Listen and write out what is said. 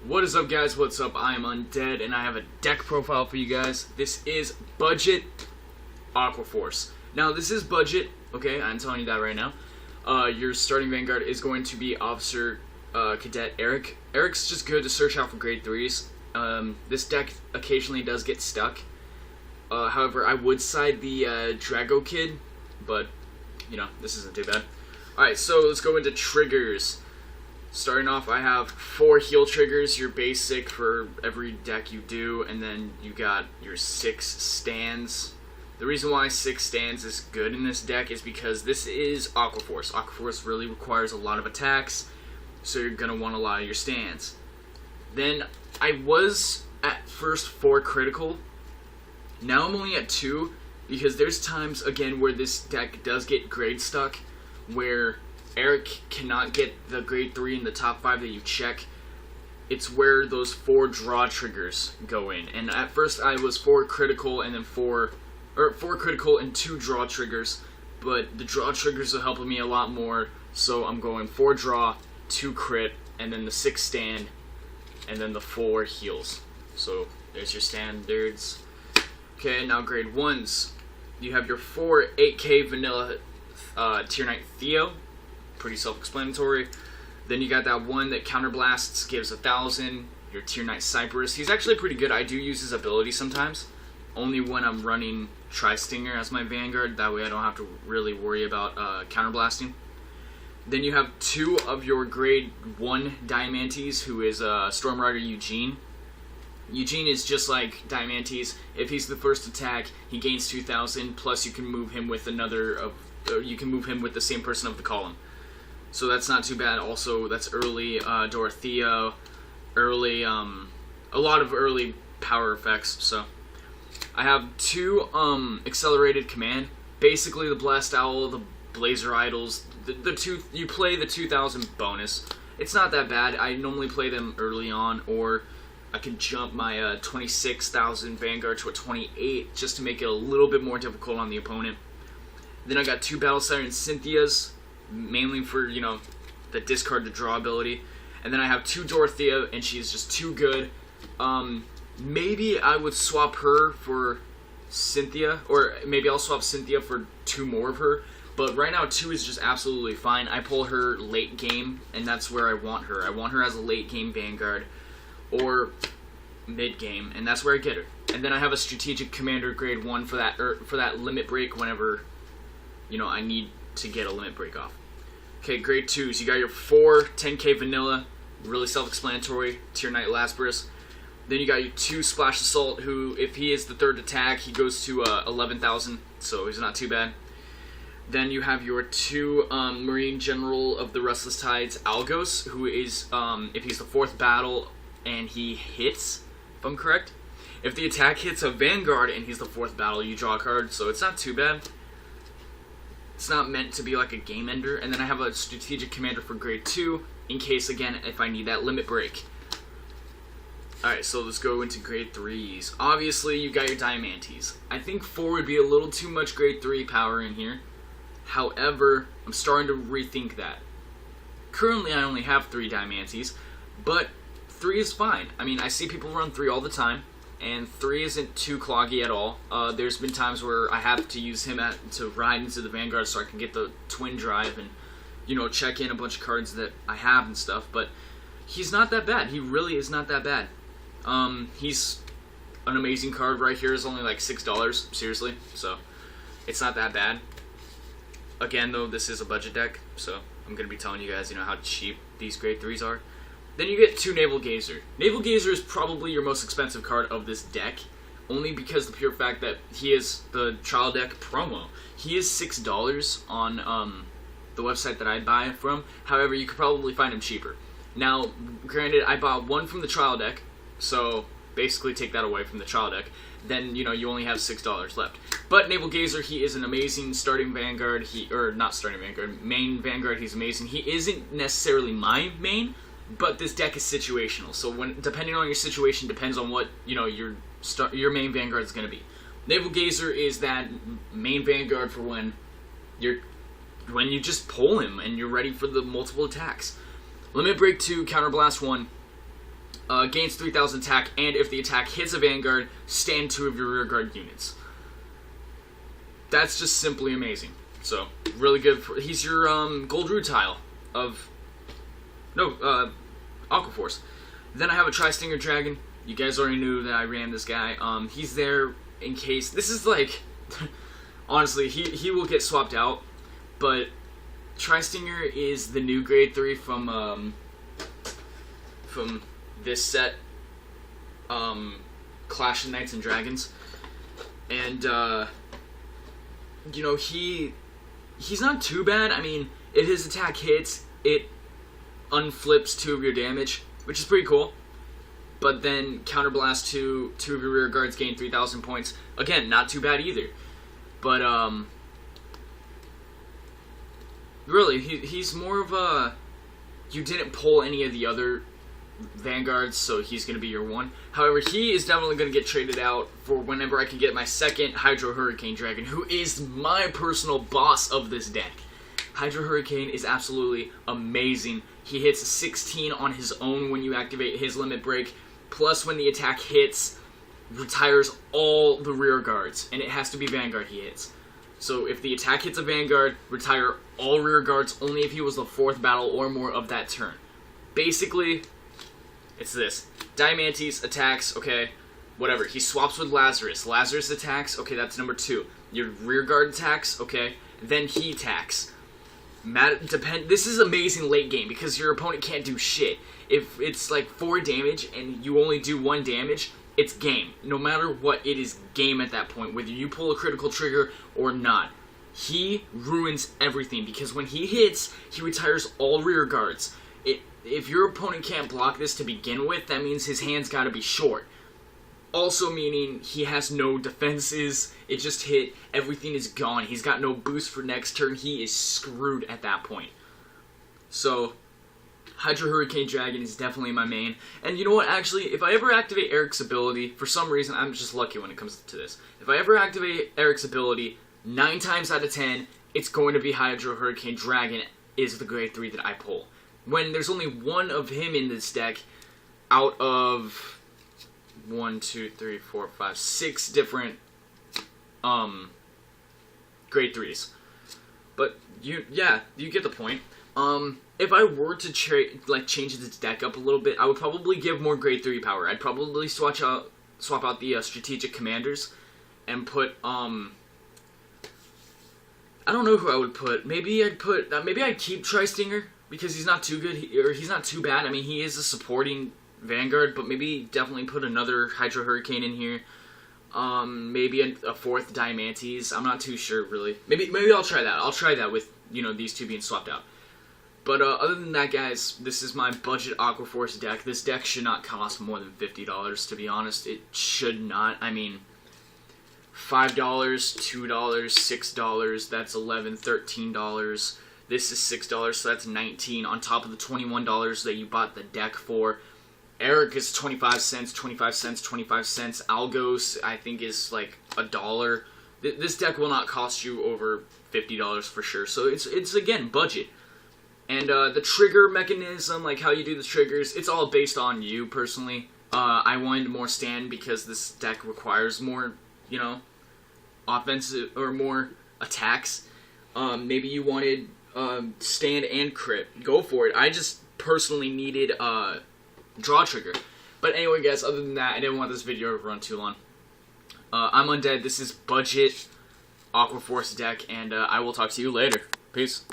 What is up, guys? What's up? I am Undead, and I have a deck profile for you guys. This is budget Aqua Force. Now, this is budget, okay? I'm telling you that right now. Your starting Vanguard is going to be Officer Cadet Eric. Eric's just good to search out for grade 3s. This deck occasionally does get stuck. However, I would side the Drago Kid, but, you know, this isn't too bad. Alright, so let's go into triggers. Starting off, I have 4 heal triggers, your basic for every deck you do, and then you got your 6 stands. The reason why 6 stands is good in this deck is because this is Aqua Force. Aqua Force really requires a lot of attacks, so you're going to want a lot of your stands. Then, I was at first 4 critical. Now I'm only at 2, because there's times, again, where this deck does get grade stuck, where Eric cannot get the grade 3 in the top 5 that you check. It's where those 4 draw triggers go in. And at first I was 4 critical and then 4 critical and 2 draw triggers. But the draw triggers are helping me a lot more. So I'm going 4 draw, 2 crit, and then the 6 stand, and then the 4 heals. So there's your standards. Okay, now grade 1s. You have your 4 8k vanilla Tier Knight Theo. Pretty self-explanatory. Then you got that one that counterblasts, gives 1,000. Your Tier Knight Cypress. He's actually pretty good. I do use his ability sometimes. Only when I'm running Tri-Stinger as my Vanguard. That way I don't have to really worry about counterblasting. Then you have 2 of your grade 1 Diamantes, who is Storm Rider Eugene. Eugene is just like Diamantes. If he's the first attack, he gains 2,000. Plus you can move him with you can move him with the same person of the column. So that's not too bad. Also, that's early Dorothea, early, a lot of early power effects. So I have 2 accelerated command. Basically, the Blast Owl, the Blazer Idols, the 2. You play the 2,000 bonus. It's not that bad. I normally play them early on, or I could jump my 26,000 Vanguard to a 28 just to make it a little bit more difficult on the opponent. Then I got 2 Battle Siren Cynthias, mainly for, you know, the discard to draw ability. And then I have 2 Dorothea, and she's just too good. Maybe I would swap her for Cynthia, or maybe I'll swap Cynthia for 2 more of her. But right now 2 is just absolutely fine. I pull her late game, and that's where I want her. I want her as a late game Vanguard, or mid game, and that's where I get her. And then I have a strategic commander grade 1 for that limit break whenever, you know, I need to get a limit break off. Okay, grade 2s. You got your 4 10k vanilla, really self-explanatory, Tier Knight Lasbrus. Then you got your 2 Splash Assault, who, if he is the 3rd attack, he goes to 11,000, so he's not too bad. Then you have your 2 Marine General of the Restless Tides, Algos, who is, if he's the 4th battle and he hits, if I'm correct, if the attack hits a Vanguard and he's the 4th battle, you draw a card, so it's not too bad. It's not meant to be like a game ender. And then I have a strategic commander for grade 2, in case, again, if I need that limit break. Alright, so let's go into grade 3s. Obviously, you got your Diamantes. I think 4 would be a little too much grade 3 power in here. However, I'm starting to rethink that. Currently, I only have 3 Diamantes, but 3 is fine. I mean, I see people run 3 all the time, and 3 isn't too cloggy at all. There's been times where I have to use him to ride into the Vanguard so I can get the twin drive and, you know, check in a bunch of cards that I have and stuff. But he's not that bad. He really is not that bad. He's an amazing card. Right here is only like $6, seriously. So it's not that bad. Again, though, this is a budget deck, so I'm going to be telling you guys, you know, how cheap these grade 3s are. Then you get 2 Naval Gazer. Naval Gazer is probably your most expensive card of this deck, only because the pure fact that he is the trial deck promo. He is $6 on the website that I buy from. However, you could probably find him cheaper. Now, granted, I bought 1 from the trial deck, so basically take that away from the trial deck. Then, you know, you only have $6 left. But Naval Gazer, he is an amazing starting Vanguard. Main Vanguard, he's amazing. He isn't necessarily my main, but this deck is situational, so depending on your situation, depends on what, you know, your main Vanguard is going to be. Naval Gazer is that main Vanguard for when you just pull him and you're ready for the multiple attacks. Limit Break 2, Counterblast 1. gains 3,000 attack, and if the attack hits a Vanguard, stand 2 of your rearguard units. That's just simply amazing. So, really good. He's your gold root tile of... No, Aqua Force. Then I have a Tri-Stinger Dragon. You guys already knew that I ran this guy. He's there in case... This is like... honestly, he will get swapped out, but Tri-Stinger is the new grade 3 from this set, Clash of Knights and Dragons, and you know, he's not too bad. I mean, if his attack hits, it unflips 2 of your damage, which is pretty cool. But then counterblast 2 of your rear guards gain 3,000 points. Again, not too bad either. But really, he's more of a... You didn't pull any of the other Vanguards, so he's going to be your one. However, he is definitely going to get traded out for whenever I can get my second Hydro Hurricane Dragon, who is my personal boss of this deck. Hydro Hurricane is absolutely amazing. He hits 16 on his own when you activate his limit break, plus when the attack hits, retires all the rear guards, and it has to be Vanguard he hits. So if the attack hits a Vanguard, retire all rear guards only if he was the 4th battle or more of that turn. Basically, it's this. Diamantes attacks, okay, whatever. He swaps with Lazarus. Lazarus attacks, okay, that's number 2. Your rear guard attacks, okay, then he attacks. This is amazing late game because your opponent can't do shit. If it's like 4 damage and you only do 1 damage, it's game. No matter what, it is game at that point, whether you pull a critical trigger or not. He ruins everything because when he hits, he retires all rear guards. If your opponent can't block this to begin with, that means his hand's got to be short. Also meaning he has no defenses, it just hit, everything is gone. He's got no boost for next turn, he is screwed at that point. So, Hydro Hurricane Dragon is definitely my main. And you know what, actually, if I ever activate Eric's ability, for some reason, I'm just lucky when it comes to this. If I ever activate Eric's ability, 9 times out of 10, it's going to be Hydro Hurricane Dragon is the grade 3 that I pull. When there's only 1 of him in this deck, out of 1, 2, 3, 4, 5, 6 different grade 3s. But you get the point. If I were to change this deck up a little bit, I would probably give more grade 3 power. I'd probably swap out the strategic commanders and put I don't know who I would put. Maybe I'd keep Tri-Stinger because he's not too good, or he's not too bad. I mean, he is a supporting Vanguard, but maybe definitely put another Hydro Hurricane in here. Maybe a 4th Diamantes. I'm not too sure, really. Maybe I'll try that. I'll try that with, you know, these 2 being swapped out. But other than that, guys, this is my budget Aqua Force deck. This deck should not cost more than $50, to be honest. It should not. I mean, $5, $2, $6, that's $11, $13. This is $6, so that's $19 on top of the $21 that you bought the deck for. Eric is 25 cents, 25 cents, 25 cents. Algos, I think, is like $1. This deck will not cost you over $50 for sure. So it's again, budget. And the trigger mechanism, like how you do the triggers, it's all based on you, personally. I wanted more stand because this deck requires more, you know, offensive, or more attacks. Maybe you wanted stand and crit. Go for it. I just personally needed draw trigger. But anyway, guys, other than that, I didn't want this video to run too long. I'm Undead. This is budget Aqua Force deck, and I will talk to you later. Peace.